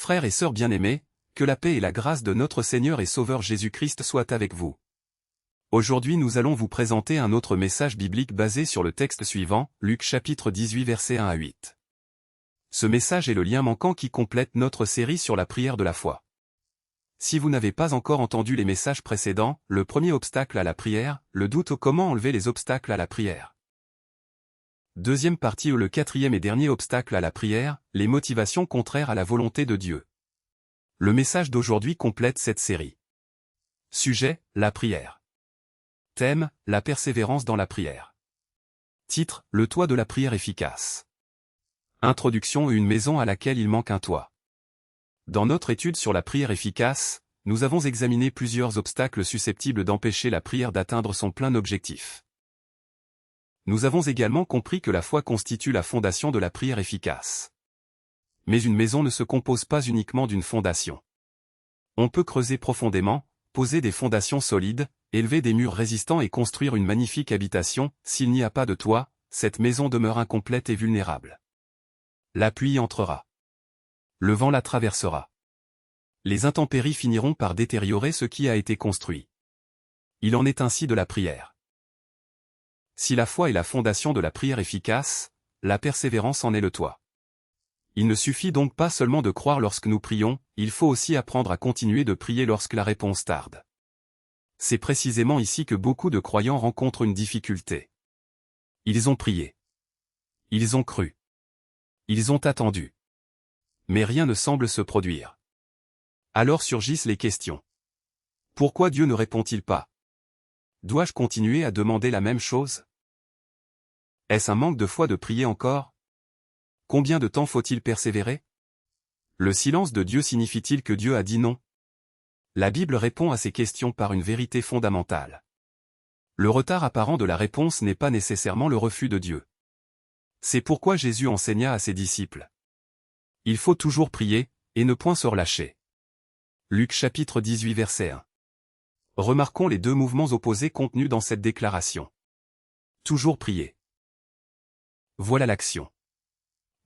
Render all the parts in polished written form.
Frères et sœurs bien-aimés, que la paix et la grâce de notre Seigneur et Sauveur Jésus-Christ soient avec vous. Aujourd'hui nous allons vous présenter un autre message biblique basé sur le texte suivant, Luc chapitre 18 versets 1 à 8. Ce message est le lien manquant qui complète notre série sur la prière de la foi. Si vous n'avez pas encore entendu les messages précédents, le premier obstacle à la prière, le doute comment enlever les obstacles à la prière. Deuxième partie le quatrième et dernier obstacle à la prière, les motivations contraires à la volonté de Dieu. Le message d'aujourd'hui complète cette série. Sujet, la prière. Thème, la persévérance dans la prière. Titre, le toit de la prière efficace. Introduction, une maison à laquelle il manque un toit. Dans notre étude sur la prière efficace, nous avons examiné plusieurs obstacles susceptibles d'empêcher la prière d'atteindre son plein objectif. Nous avons également compris que la foi constitue la fondation de la prière efficace. Mais une maison ne se compose pas uniquement d'une fondation. On peut creuser profondément, poser des fondations solides, élever des murs résistants et construire une magnifique habitation, s'il n'y a pas de toit, cette maison demeure incomplète et vulnérable. La pluie entrera. Le vent la traversera. Les intempéries finiront par détériorer ce qui a été construit. Il en est ainsi de la prière. Si la foi est la fondation de la prière efficace, la persévérance en est le toit. Il ne suffit donc pas seulement de croire lorsque nous prions, il faut aussi apprendre à continuer de prier lorsque la réponse tarde. C'est précisément ici que beaucoup de croyants rencontrent une difficulté. Ils ont prié. Ils ont cru. Ils ont attendu. Mais rien ne semble se produire. Alors surgissent les questions. Pourquoi Dieu ne répond-il pas? Dois-je continuer à demander la même chose? Est-ce un manque de foi de prier encore? Combien de temps faut-il persévérer? Le silence de Dieu signifie-t-il que Dieu a dit non? La Bible répond à ces questions par une vérité fondamentale. Le retard apparent de la réponse n'est pas nécessairement le refus de Dieu. C'est pourquoi Jésus enseigna à ses disciples. Il faut toujours prier, et ne point se relâcher. Luc chapitre 18 verset 1. Remarquons les deux mouvements opposés contenus dans cette déclaration. Toujours prier. Voilà l'action.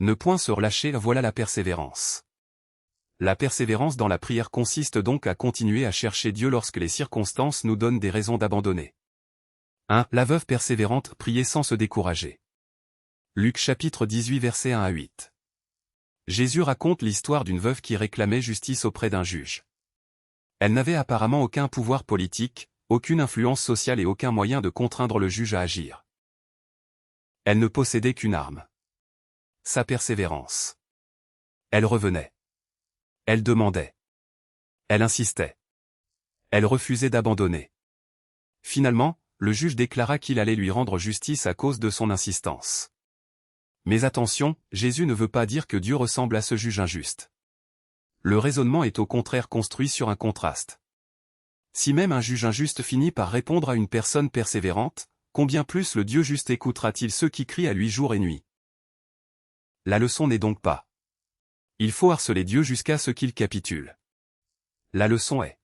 Ne point se relâcher, voilà la persévérance. La persévérance dans la prière consiste donc à continuer à chercher Dieu lorsque les circonstances nous donnent des raisons d'abandonner. 1. La veuve persévérante, prier sans se décourager. Luc chapitre 18 verset 1 à 8. Jésus raconte l'histoire d'une veuve qui réclamait justice auprès d'un juge. Elle n'avait apparemment aucun pouvoir politique, aucune influence sociale et aucun moyen de contraindre le juge à agir. Elle ne possédait qu'une arme. Sa persévérance. Elle revenait. Elle demandait. Elle insistait. Elle refusait d'abandonner. Finalement, le juge déclara qu'il allait lui rendre justice à cause de son insistance. Mais attention, Jésus ne veut pas dire que Dieu ressemble à ce juge injuste. Le raisonnement est au contraire construit sur un contraste. Si même un juge injuste finit par répondre à une personne persévérante, combien plus le Dieu juste écoutera-t-il ceux qui crient à lui jour et nuit? La leçon n'est donc pas. Il faut harceler Dieu jusqu'à ce qu'il capitule. La leçon est.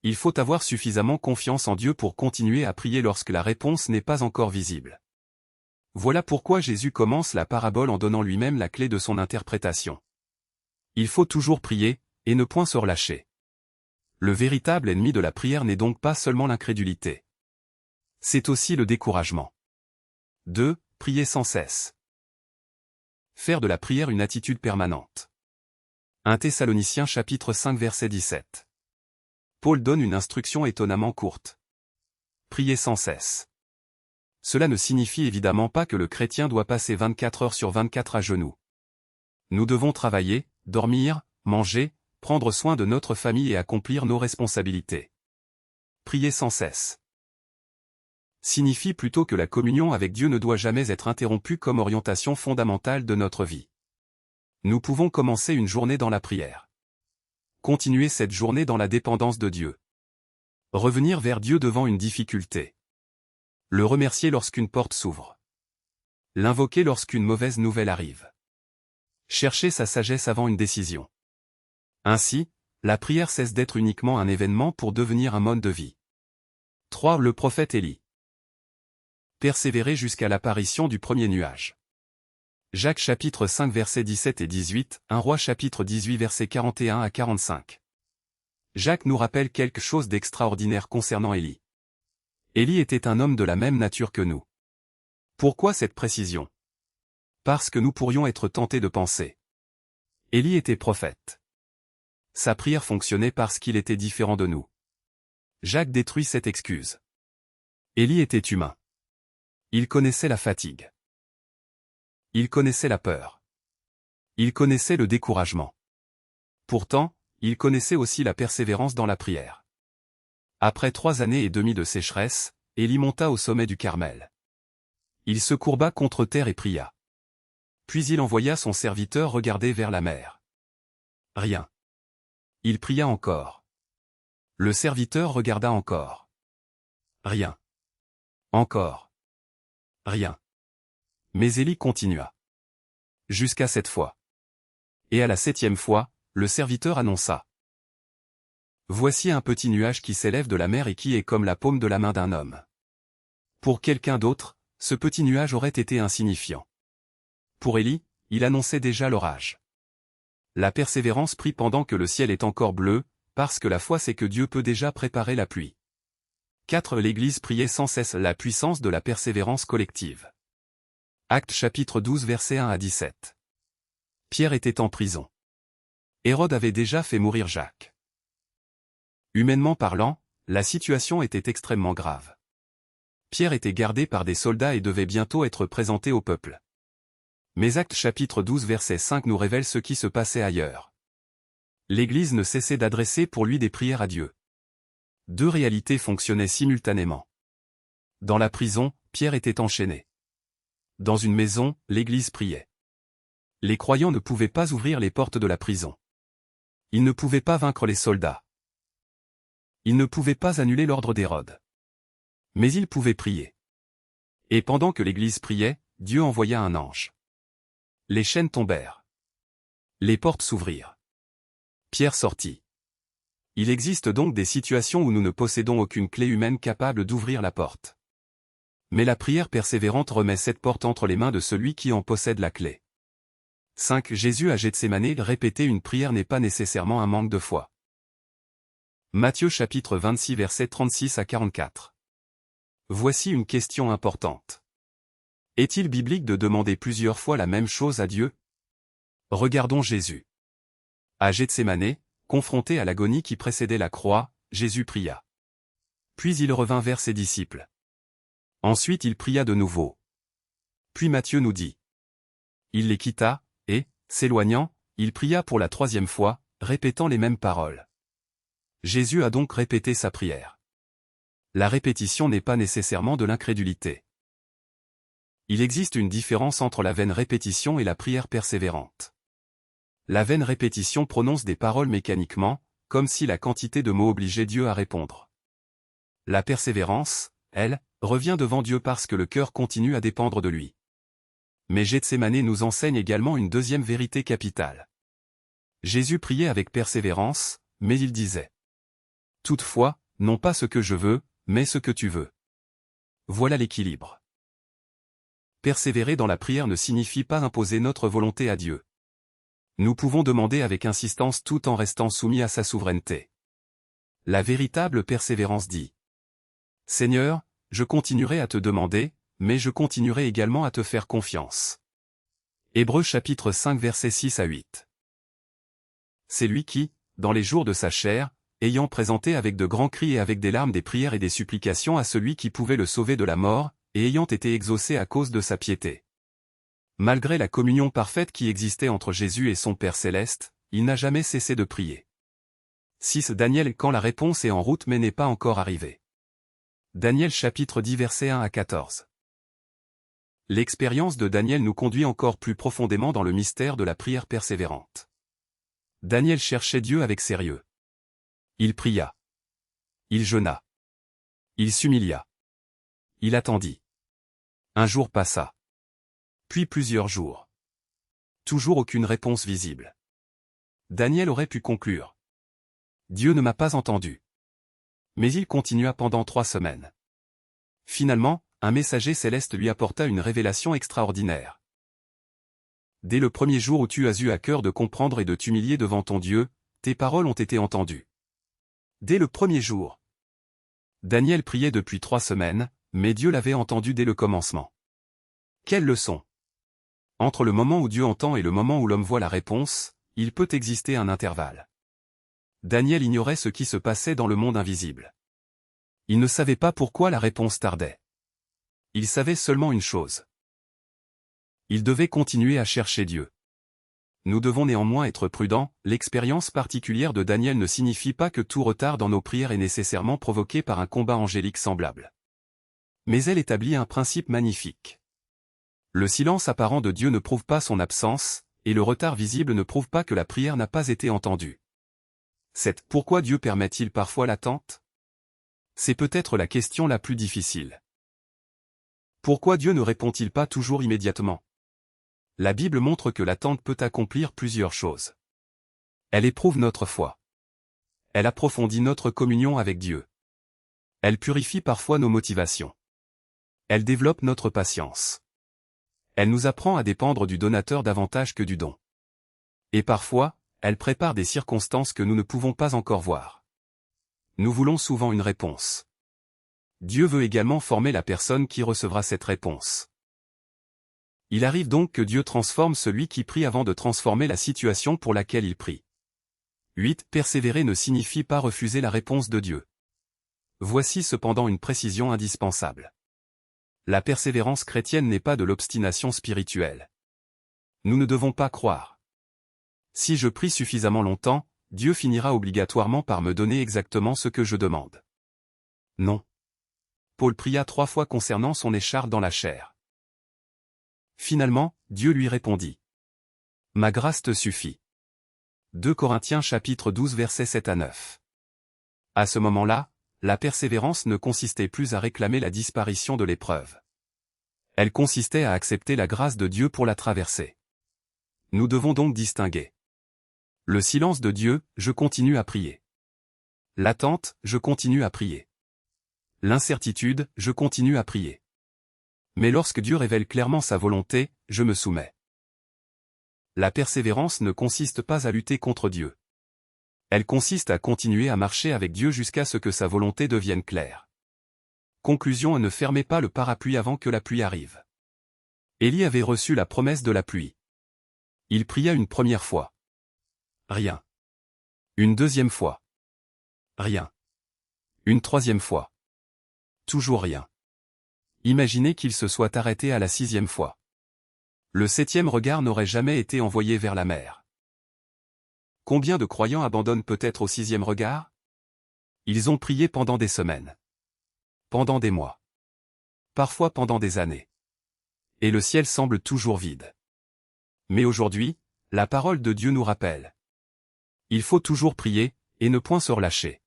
Il faut avoir suffisamment confiance en Dieu pour continuer à prier lorsque la réponse n'est pas encore visible. Voilà pourquoi Jésus commence la parabole en donnant lui-même la clé de son interprétation. Il faut toujours prier, et ne point se relâcher. Le véritable ennemi de la prière n'est donc pas seulement l'incrédulité. C'est aussi le découragement. 2. Prier sans cesse. Faire de la prière une attitude permanente. 1 Thessaloniciens chapitre 5 verset 17. Paul donne une instruction étonnamment courte. Prier sans cesse. Cela ne signifie évidemment pas que le chrétien doit passer 24 heures sur 24 à genoux. Nous devons travailler, dormir, manger, prendre soin de notre famille et accomplir nos responsabilités. Prier sans cesse signifie plutôt que la communion avec Dieu ne doit jamais être interrompue comme orientation fondamentale de notre vie. Nous pouvons commencer une journée dans la prière. Continuer cette journée dans la dépendance de Dieu. Revenir vers Dieu devant une difficulté. Le remercier lorsqu'une porte s'ouvre. L'invoquer lorsqu'une mauvaise nouvelle arrive. Chercher sa sagesse avant une décision. Ainsi, la prière cesse d'être uniquement un événement pour devenir un mode de vie. 3. Le prophète Élie. Persévérer jusqu'à l'apparition du premier nuage. Jacques chapitre 5 versets 17 et 18, 1 Roi chapitre 18 versets 41 à 45. Jacques nous rappelle quelque chose d'extraordinaire concernant Élie. Élie était un homme de la même nature que nous. Pourquoi cette précision? Parce que nous pourrions être tentés de penser. Élie était prophète. Sa prière fonctionnait parce qu'il était différent de nous. Jacques détruit cette excuse. Élie était humain. Il connaissait la fatigue. Il connaissait la peur. Il connaissait le découragement. Pourtant, il connaissait aussi la persévérance dans la prière. Après 3 années et demie de sécheresse, Élie monta au sommet du Carmel. Il se courba contre terre et pria. Puis il envoya son serviteur regarder vers la mer. Rien. Il pria encore. Le serviteur regarda encore. Rien. Encore. Rien. Mais Élie continua. Jusqu'à 7 fois. Et à la 7e fois, le serviteur annonça. Voici un petit nuage qui s'élève de la mer et qui est comme la paume de la main d'un homme. Pour quelqu'un d'autre, ce petit nuage aurait été insignifiant. Pour Élie, il annonçait déjà l'orage. La persévérance prit pendant que le ciel est encore bleu, parce que la foi sait que Dieu peut déjà préparer la pluie. 4. L'Église priait sans cesse la puissance de la persévérance collective. Actes chapitre 12 versets 1 à 17. Pierre était en prison. Hérode avait déjà fait mourir Jacques. Humainement parlant, la situation était extrêmement grave. Pierre était gardé par des soldats et devait bientôt être présenté au peuple. Mais Actes chapitre 12 verset 5 nous révèle ce qui se passait ailleurs. L'Église ne cessait d'adresser pour lui des prières à Dieu. 2 réalités fonctionnaient simultanément. Dans la prison, Pierre était enchaîné. Dans une maison, l'Église priait. Les croyants ne pouvaient pas ouvrir les portes de la prison. Ils ne pouvaient pas vaincre les soldats. Ils ne pouvaient pas annuler l'ordre d'Hérode. Mais ils pouvaient prier. Et pendant que l'Église priait, Dieu envoya un ange. Les chaînes tombèrent. Les portes s'ouvrirent. Pierre sortit. Il existe donc des situations où nous ne possédons aucune clé humaine capable d'ouvrir la porte. Mais la prière persévérante remet cette porte entre les mains de celui qui en possède la clé. 5. Jésus à Gethsémanée répéter une prière n'est pas nécessairement un manque de foi. Matthieu chapitre 26 versets 36 à 44. Voici une question importante. Est-il biblique de demander plusieurs fois la même chose à Dieu? Regardons Jésus. À Gethsémanée, confronté à l'agonie qui précédait la croix, Jésus pria. Puis il revint vers ses disciples. Ensuite il pria de nouveau. Puis Matthieu nous dit. Il les quitta, et, s'éloignant, il pria pour la 3e fois, répétant les mêmes paroles. Jésus a donc répété sa prière. La répétition n'est pas nécessairement de l'incrédulité. Il existe une différence entre la vaine répétition et la prière persévérante. La vaine répétition prononce des paroles mécaniquement, comme si la quantité de mots obligeait Dieu à répondre. La persévérance, elle, revient devant Dieu parce que le cœur continue à dépendre de lui. Mais Gethsémanée nous enseigne également une deuxième vérité capitale. Jésus priait avec persévérance, mais il disait. Toutefois, non pas ce que je veux, mais ce que tu veux. Voilà l'équilibre. Persévérer dans la prière ne signifie pas imposer notre volonté à Dieu. Nous pouvons demander avec insistance tout en restant soumis à sa souveraineté. La véritable persévérance dit. Seigneur, je continuerai à te demander, mais je continuerai également à te faire confiance. Hébreux chapitre 5 versets 6 à 8. C'est lui qui, dans les jours de sa chair, ayant présenté avec de grands cris et avec des larmes des prières et des supplications à celui qui pouvait le sauver de la mort, et ayant été exaucé à cause de sa piété. Malgré la communion parfaite qui existait entre Jésus et son Père céleste, il n'a jamais cessé de prier. 6 Daniel quand la réponse est en route mais n'est pas encore arrivée. Daniel chapitre 10 versets 1 à 14. L'expérience de Daniel nous conduit encore plus profondément dans le mystère de la prière persévérante. Daniel cherchait Dieu avec sérieux. Il pria. Il jeûna. Il s'humilia. Il attendit. Un jour passa. Puis plusieurs jours. Toujours aucune réponse visible. Daniel aurait pu conclure. Dieu ne m'a pas entendu. Mais il continua pendant 3 semaines. Finalement, un messager céleste lui apporta une révélation extraordinaire. Dès le premier jour où tu as eu à cœur de comprendre et de t'humilier devant ton Dieu, tes paroles ont été entendues. Dès le premier jour. Daniel priait depuis 3 semaines, mais Dieu l'avait entendu dès le commencement. Quelle leçon! Entre le moment où Dieu entend et le moment où l'homme voit la réponse, il peut exister un intervalle. Daniel ignorait ce qui se passait dans le monde invisible. Il ne savait pas pourquoi la réponse tardait. Il savait seulement une chose. Il devait continuer à chercher Dieu. Nous devons néanmoins être prudents, l'expérience particulière de Daniel ne signifie pas que tout retard dans nos prières est nécessairement provoqué par un combat angélique semblable. Mais elle établit un principe magnifique. Le silence apparent de Dieu ne prouve pas son absence, et le retard visible ne prouve pas que la prière n'a pas été entendue. Pourquoi Dieu permet-il parfois l'attente? C'est peut-être la question la plus difficile. Pourquoi Dieu ne répond-il pas toujours immédiatement? La Bible montre que l'attente peut accomplir plusieurs choses. Elle éprouve notre foi. Elle approfondit notre communion avec Dieu. Elle purifie parfois nos motivations. Elle développe notre patience. Elle nous apprend à dépendre du donateur davantage que du don. Et parfois, elle prépare des circonstances que nous ne pouvons pas encore voir. Nous voulons souvent une réponse. Dieu veut également former la personne qui recevra cette réponse. Il arrive donc que Dieu transforme celui qui prie avant de transformer la situation pour laquelle il prie. 8. Persévérer ne signifie pas refuser la réponse de Dieu. Voici cependant une précision indispensable. La persévérance chrétienne n'est pas de l'obstination spirituelle. Nous ne devons pas croire. Si je prie suffisamment longtemps, Dieu finira obligatoirement par me donner exactement ce que je demande. Non. Paul pria 3 fois concernant son écharpe dans la chair. Finalement, Dieu lui répondit. Ma grâce te suffit. 2 Corinthiens chapitre 12 versets 7 à 9. À ce moment-là, la persévérance ne consistait plus à réclamer la disparition de l'épreuve. Elle consistait à accepter la grâce de Dieu pour la traverser. Nous devons donc distinguer. Le silence de Dieu, je continue à prier. L'attente, je continue à prier. L'incertitude, je continue à prier. Mais lorsque Dieu révèle clairement sa volonté, je me soumets. La persévérance ne consiste pas à lutter contre Dieu. Elle consiste à continuer à marcher avec Dieu jusqu'à ce que sa volonté devienne claire. Conclusion: ne fermez pas le parapluie avant que la pluie arrive. Élie avait reçu la promesse de la pluie. Il pria une première fois. Rien. Une deuxième fois. Rien. Une troisième fois. Toujours rien. Imaginez qu'il se soit arrêté à la 6e fois. Le 7e regard n'aurait jamais été envoyé vers la mer. Combien de croyants abandonnent peut-être au 6e regard? Ils ont prié pendant des semaines. Pendant des mois. Parfois pendant des années. Et le ciel semble toujours vide. Mais aujourd'hui, la parole de Dieu nous rappelle. Il faut toujours prier, et ne point se relâcher.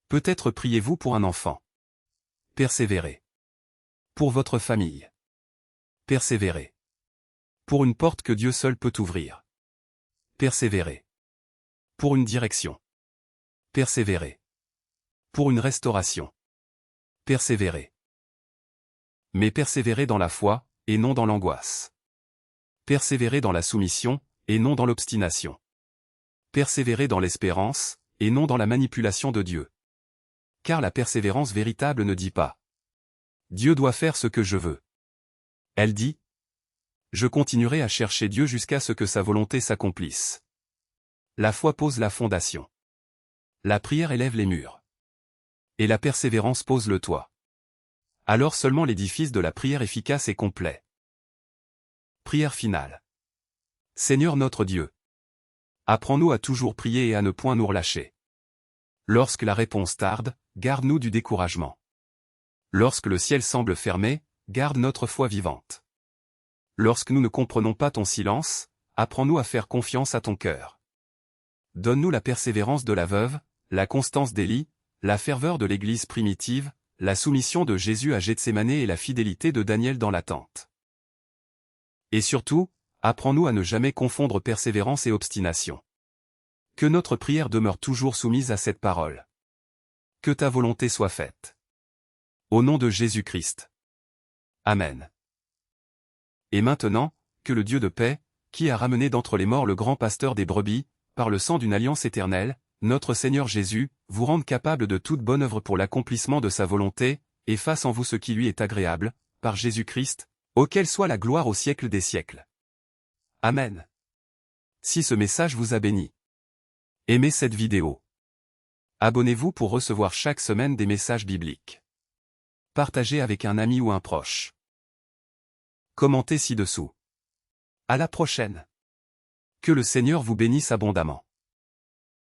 Peut-être priez-vous pour un enfant. Persévérez. Pour votre famille. Persévérez. Pour une porte que Dieu seul peut ouvrir. Persévérez. Pour une direction. Persévérez. Pour une restauration. Persévérez. Mais persévérez dans la foi, et non dans l'angoisse. Persévérez dans la soumission, et non dans l'obstination. Persévérez dans l'espérance, et non dans la manipulation de Dieu. Car la persévérance véritable ne dit pas « Dieu doit faire ce que je veux ». Elle dit « Je continuerai à chercher Dieu jusqu'à ce que sa volonté s'accomplisse ». La foi pose la fondation. La prière élève les murs. Et la persévérance pose le toit. Alors seulement l'édifice de la prière efficace est complet. Prière finale. Seigneur notre Dieu. Apprends-nous à toujours prier et à ne point nous relâcher. Lorsque la réponse tarde, garde-nous du découragement. Lorsque le ciel semble fermé, garde notre foi vivante. Lorsque nous ne comprenons pas ton silence, apprends-nous à faire confiance à ton cœur. Donne-nous la persévérance de la veuve, la constance d'Élie, la ferveur de l'Église primitive, la soumission de Jésus à Gethsémane et la fidélité de Daniel dans l'attente. Et surtout, apprends-nous à ne jamais confondre persévérance et obstination. Que notre prière demeure toujours soumise à cette parole. Que ta volonté soit faite. Au nom de Jésus-Christ. Amen. Et maintenant, que le Dieu de paix, qui a ramené d'entre les morts le grand pasteur des brebis, par le sang d'une alliance éternelle, notre Seigneur Jésus, vous rende capable de toute bonne œuvre pour l'accomplissement de sa volonté, et fasse en vous ce qui lui est agréable, par Jésus-Christ, auquel soit la gloire au siècle des siècles. Amen. Si ce message vous a béni, aimez cette vidéo. Abonnez-vous pour recevoir chaque semaine des messages bibliques. Partagez avec un ami ou un proche. Commentez ci-dessous. À la prochaine. Que le Seigneur vous bénisse abondamment.